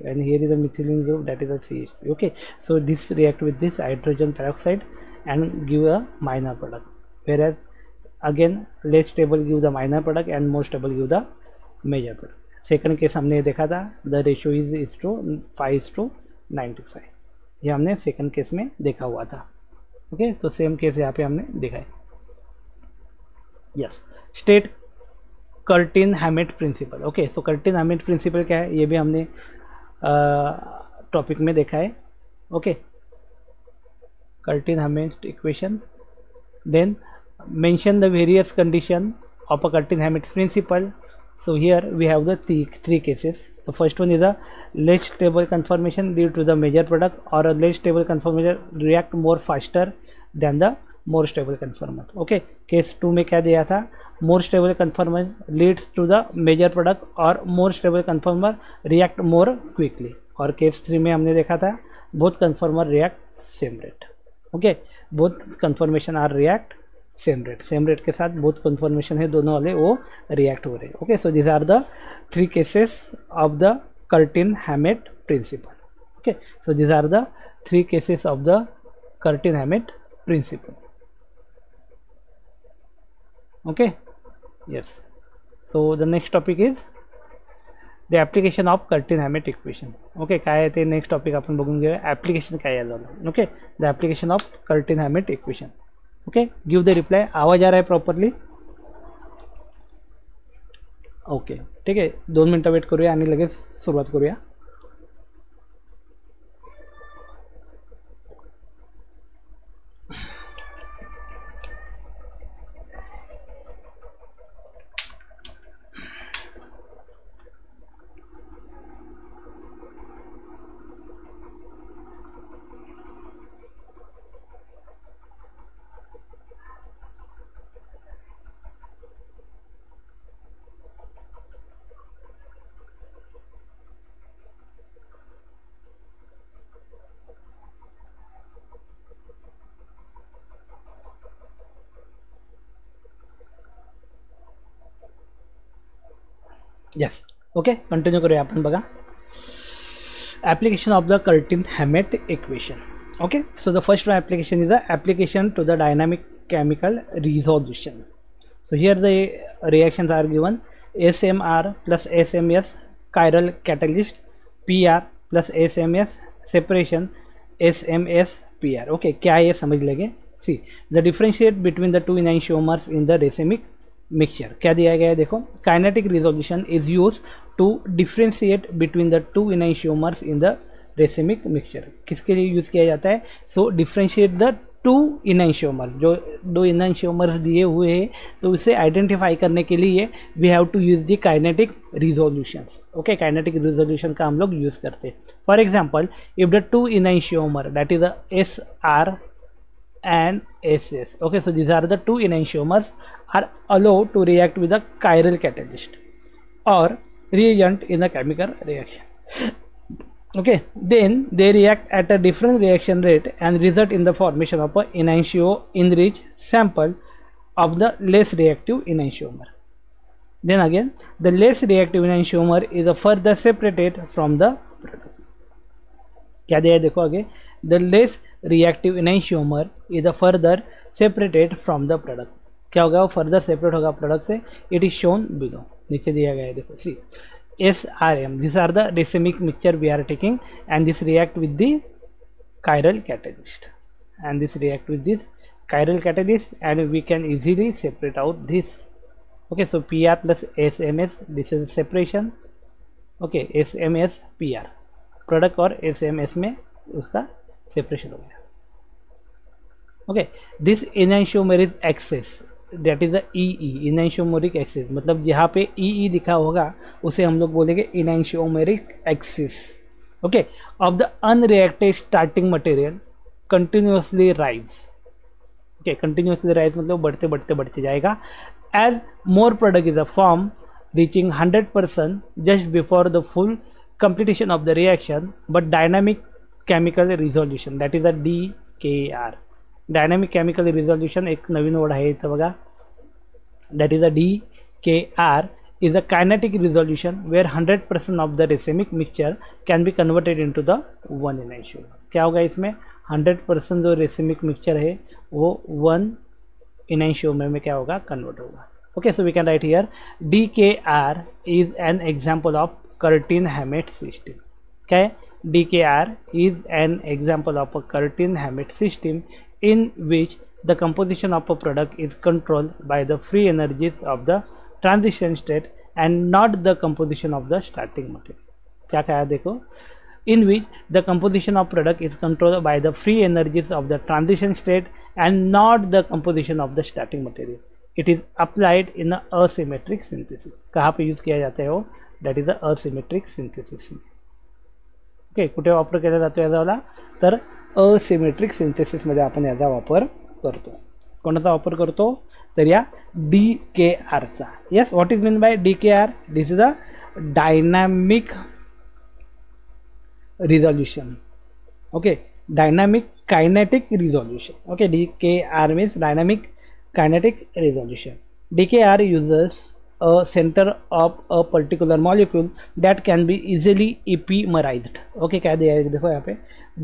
and here is the methylene group, that is the CH3. Okay, so this react with this hydrogen peroxide and give a minor product, whereas again less stable give the minor product and more stable give the major product. Second case हमने देखा था, the ratio is to 5:95. ये हमने second case में देखा हुआ था. Okay, तो सेम केस यहाँ पे हमने देखा है. Yes, state Curtin Hammett principle. Okay, so Curtin Hammett principle क्या है ये भी हमने टॉपिक में देखा है. ओके, Curtin Hammett equation, then mention the various condition of a Curtin Hammett principle. So here we have the three cases. The first one is a less stable conformation due to the major product, or a less stable conformation react more faster than the more stable conformer. Okay, case 2 में क्या दिया था, more stable conformer leads to the major product or more stable conformer react more quickly. और case 3 में हमने देखा था both conformer react same rate. Okay, both conformation are react same rate के साथ बहुत कन्फर्मेशन है, दोनों वाले वो रिएक्ट हो रहे हैं. Okay, so this are the 3 cases of the Curtin Hammett principle. Okay, so this are the 3 cases of the Curtin Hammett principle. Okay, yes, so the next topic is the application of Curtin Hammett equation. Okay, काय आहे ते next topic आपण बघून घेऊया. Application काय आहे झालं. Okay, the application of Curtin Hammett equation. Okay, give the reply. आवाज आ रहा है प्रॉपरली. ओके, ठीक आहे, 2 मिनटं वेट करूया आणि लगेच सुरुवात करूया. यस, ओके, कंटिन्यू करूया आपण. बघा, application of the Curtin Hammett equation. Okay, so the first one application is the application to the dynamic chemical resolution. So here the reactions are given: SMR plus SMS chiral catalyst, PR plus SMS separation, SMS PR. Okay, क्या ये समझ लेंगे. See the differentiate between the two enantiomers in the racemic mixture. क्या दिया गया है देखो, kinetic resolution is use to differentiate between the two enantiomers in the racemic mixture. किसके लिए यूज किया जाता है? So differentiate the two enantiomers, जो दो इनैंशियोमर्स दिए हुए हैं तो उसे आइडेंटिफाई करने के लिए we have to use the kinetic resolution. Okay, kinetic resolution का हम लोग यूज करते हैं. For example, if the two enantiomer that is the SR and SS, okay, so these are the two enantiomers are allowed to react with a chiral catalyst or reagent in a chemical reaction. Okay, then they react at a different reaction rate and result in the formation of a enantio enriched sample of the less reactive enantiomer. Then again, the less reactive enantiomer is a further separated from the product. क्या दिया है देखो आगे, the less reactive enantiomer is a further separated from the product. क्या होगा, वो further separate होगा product से. It is shown below. नीचे दिया गया है देखो, see SRM, these are the racemic mixture we are taking and this react with the chiral catalyst and this react with this chiral catalyst and we can easily separate out this. Okay, so PR plus SMS, this is separation. Okay, SMS PR product और SMS में उसका separation हो गया. Okay, this enantiomeric excess that is the EE, enantiomeric excess, मतलब जहाँ पे EE लिखा होगा उसे हम लोग बोलेंगे enantiomeric excess. Okay, of the unreacted starting material continuously rise. Okay, continuously rise मतलब बढ़ते बढ़ते बढ़ते जाएगा. As more product is a form reaching 100% just before the full completion of the reaction, but dynamic chemical resolution, that is a DKR. Dynamic chemical resolution एक नवीन word आहे इथं बघा. That is a DKR is a kinetic resolution where 100% of the racemic mixture can be converted into the one enantiomer. क्या होगा इसमें, 100% जो racemic mixture है वो one enantiomer में क्या होगा, कन्वर्ट होगा. Okay, so we can write here DKR is an example of Curtin-Hammett system. Okay, DKR is an example of a Curtin-Hammett system in which the composition of a product is controlled by the free energies of the transition state and not the composition of the starting material. क्या कहा देखो, in which the composition of product is controlled by the free energies of the transition state and not the composition of the starting material. It is applied in a asymmetric synthesis. कहाँ पे use किया जाता है वो, that is a asymmetric synthesis. Okay, कुठे वापर केला जातो याचा वाला, तर asymmetric synthesis मध्ये आपण याचा वापर करतो. कोणाचा वापर करतो, तर या DKR चा. Yes, what is meant by DKR? This is a dynamic resolution. Okay, dynamic kinetic resolution. Okay, DKR means dynamic kinetic resolution. DKR uses a center of a particular molecule that can be easily epimerized. Okay, क्या दिया है देखो यहाँ पे,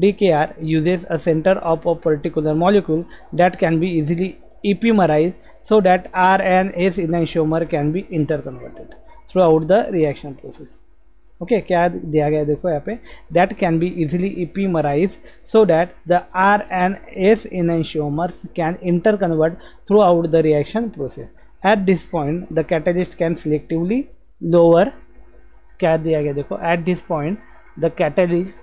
DKR uses a center of a particular molecule that can be easily epimerized so that R and S enantiomer can be interconverted throughout the reaction process. Okay, क्या दिया गया देखो यहाँ पे, that can be easily epimerized so that the R and S enantiomers can interconvert throughout the reaction process. At this point, the catalyst can selectively lower. क्या दिया गया देखो, at this point, the catalyst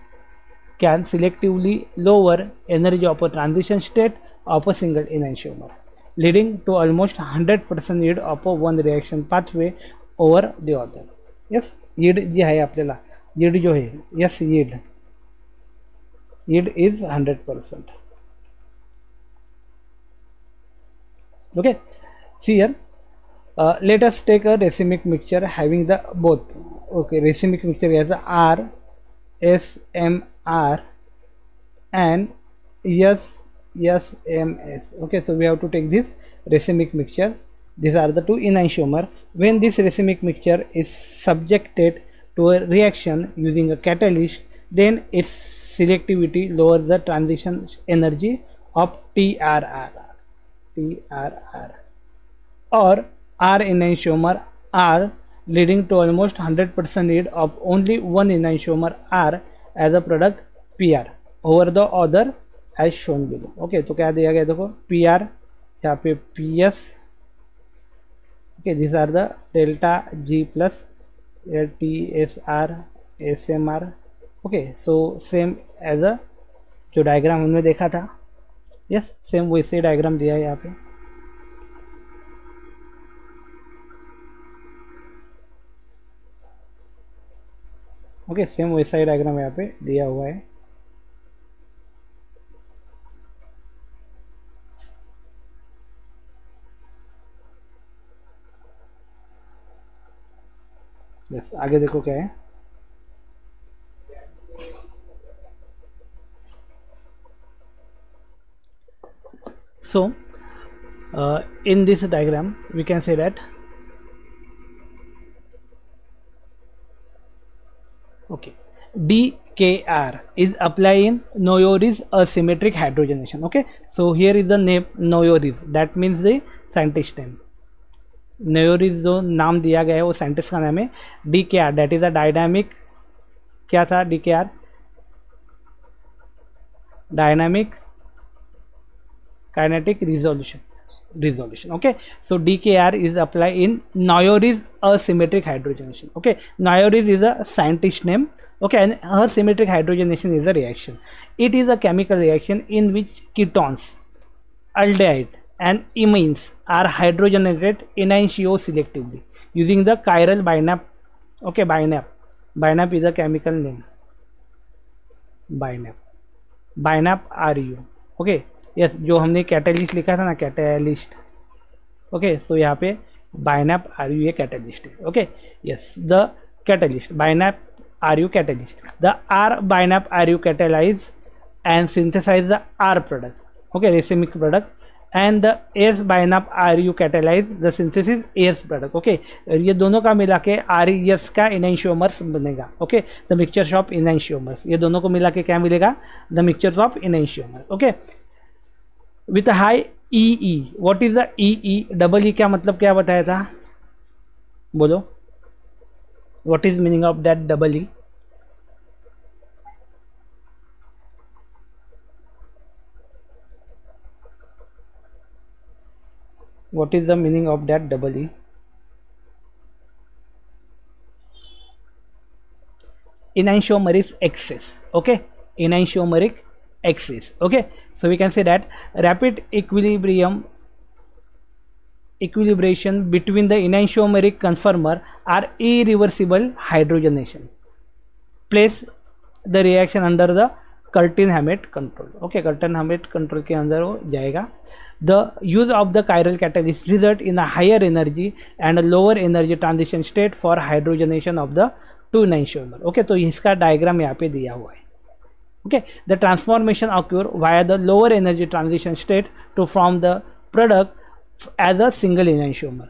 can selectively lower energy of a transition state of a single enantiomer, leading to almost 100% yield of a one reaction pathway over the other. Yes, yield जी आहे आपल्याला, yield जो है, yes, yield is 100%. Okay, see here, let us take a racemic mixture having the both. Okay, racemic mixture has a R, SMR and SMS. Okay, so we have to take this racemic mixture. These are the two enantiomer. When this racemic mixture is subjected to a reaction using a catalyst, then its selectivity lowers the transition energy of TRR or R enantiomer R, leading to almost 100% yield of only one enantiomer R as a product PR over the other as shown below. Okay, तो क्या दिया गया देखो, P R, यहाँ पे P S, okay, this are the delta G plus T S R S M R. Okay, so same as a जो diagram हमने देखा था, यस, सेम वैसे डायग्राम दिया है यहाँ पे। ओके, सेम वैसा ही डायग्राम यहाँ पे दिया हुआ है। यस, आगे देखो क्या है। So in this diagram we can say that, okay, DKR is applied in Noyori's asymmetric hydrogenation. Okay, so here is the name Noyori's, that means the scientist name. Noyori's जो नाम दिया गया है वो साइंटिस्ट का नाम है। DKR that is a dynamic, क्या था DKR, dynamic kinetic resolution. Okay, so DKR is applied in Noyori's asymmetric hydrogenation. Okay, Noyori's is a scientist name. Okay, and asymmetric hydrogenation is a reaction. It is a chemical reaction in which ketones, aldehyde and imines are hydrogenated enantioselectively using the chiral BINAP. Okay, BINAP is a chemical name. BINAP RU. Okay, yes, जो हमने catalyst लिखा था ना, catalyst. Okay, so यहाँ पे BINAP R U ये catalyst है। Okay, yes, the catalyst BINAP R U catalyst, the R BINAP R U catalyse and synthesize the R product. Okay, racemic product, and the S BINAP R U catalyse the synthesis S product. Okay, ये दोनों का मिला के R S का enantiomers बनेगा। Okay, the mixtures of enantiomers, ये दोनों को मिला के क्या मिलेगा, the mixtures of enantiomer. Okay, with high E. What is the E? Double E क्या मतलब, क्या बताया था, बोलो, what is meaning of that double E? What is the meaning of that double E? Enantiomeric excess. Okay, enantiomeric excess. Okay, so we can say that rapid equilibration between the enantiomeric conformer are irreversible hydrogenation. Place the reaction under the Curtin-Hammett control. Okay, Curtin-Hammett control के अंदर वो जाएगा. The use of the chiral catalyst result in a higher energy and a lower energy transition state for hydrogenation of the two enantiomer. Okay, तो इसका diagram यहाँ पे दिया हुआ है. Okay, the transformation occur via the lower energy transition state to form the product as a single enantiomer.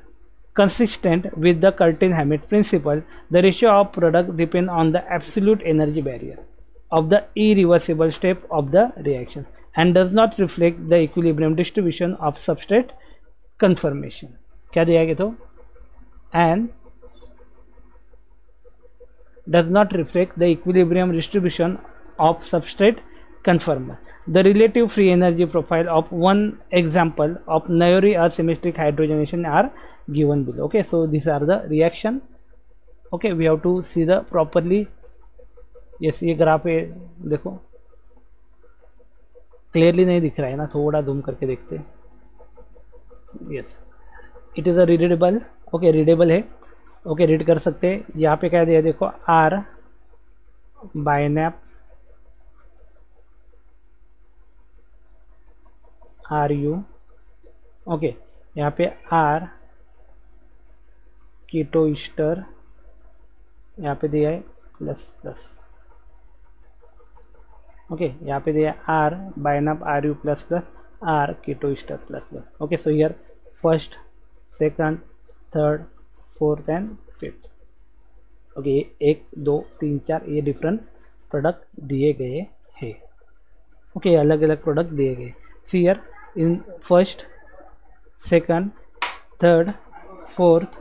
Consistent with the Curtin-Hammett principle, the ratio of product depend on the absolute energy barrier of the irreversible step of the reaction and does not reflect the equilibrium distribution of substrate conformation. क्या दिया गया तो? And does not reflect the equilibrium distribution of substrate conformer. The relative free energy profile of one example of Noyori asymmetric hydrogenation are given below. Okay, so these are the reaction. Okay, we have to see the properly. Yes, ये graph है, देखो clearly नहीं दिख रहा है ना, थोड़ा zoom करके देखते हैं. Yes, it is a readable. Okay, readable है. ओके, रीड कर सकते हैं. यहाँ पे क्या दिया देखो, are BINAP R you. Okay, यहाँ पे आर कीटोस्टर, यहाँ पे दिया है प्लस प्लस. ओके, यहाँ पे दिया R BINAP R U plus plus R ketoester plus plus. Okay, so here first, second, third, fourth and fifth. Okay, 1 2 3 4 ये डिफरेंट प्रोडक्ट दिए गए हैं. ओके, अलग अलग प्रोडक्ट दिए गए. See here in first, second, third, fourth,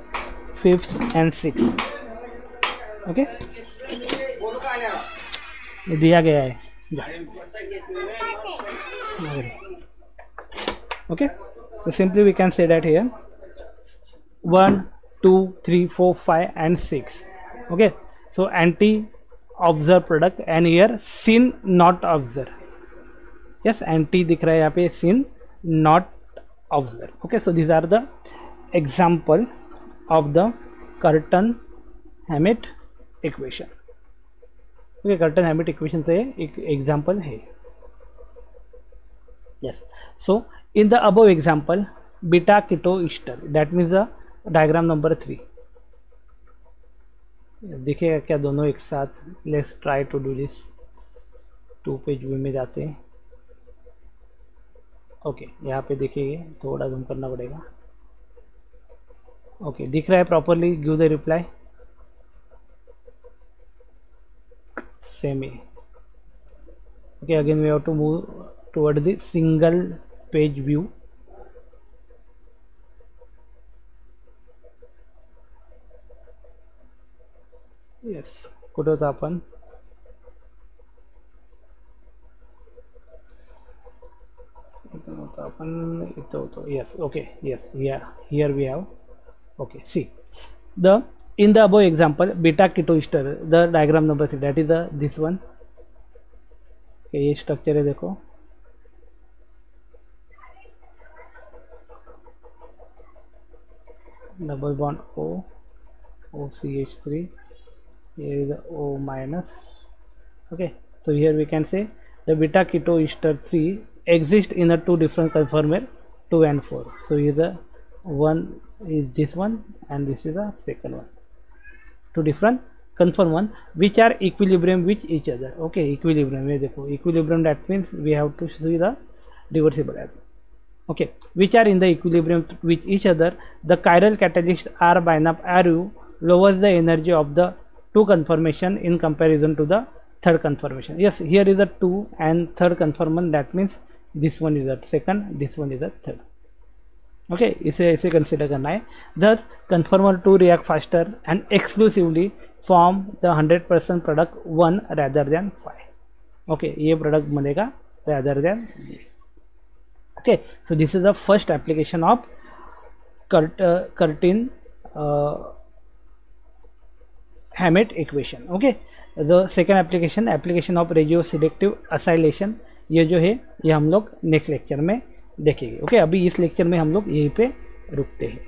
fifth and six. Okay, ये दिया गया है. Okay, so simply we can say that here 1 2 3 4 5 and 6. Okay, so anti observe product and here seen not observe. Yes, anti दिख रहा है यहाँ पे, seen not observe. Okay, so these are the example of the Curtin-Hammett equation. Okay, Curtin-Hammett equation से एक example है. Yes, so in the above example beta keto ester, that means the diagram number 3. दिखेगा क्या दोनों एक साथ? Let's try to do this. 2 page view में जाते हैं. ओके, यहाँ पे देखिए थोड़ा जूम करना पड़ेगा. ओके, दिख रहा है properly? Give the reply. Same ही. Okay, again we have to move toward the single page view. Yes, कुठे होतो आपण? आपण इथं होतो. Yes, okay, yes, here we have. Okay, see the in the above example beta keto ester, the diagram number 3, that is the this one. Okay, ये structure है, देखो double bond O, OCH3, here is the O minus. Okay, so here we can say the beta keto ester 3 exist in a 2 different conformer 2 and 4. So here the one is this one and this is the second one. 2 different conform one which are equilibrium with each other. Okay, equilibrium, ये देखो equilibrium, that means we have to see the reversible arrow. Okay, which are in the equilibrium with each other. The chiral catalysts are binary arrow lowers the energy of the 2 conformation in comparison to the third conformation. Yes, here is the 2 and third conformation, that means this one is the second, this one is the third. Okay, इसे ऐसे consider करना है. Thus conformer 2 react faster and exclusively form the 100% product 1 rather than 5. Okay, ये product बनेगा rather than. Okay, so this is the first application of Curtin-Hammett equation. Okay, the second application of regioselective acylation, ये जो है ये हम लोग next lecture में देखेंगे. ओके, अभी इस लेक्चर में हम लोग यहीं पे रुकते हैं.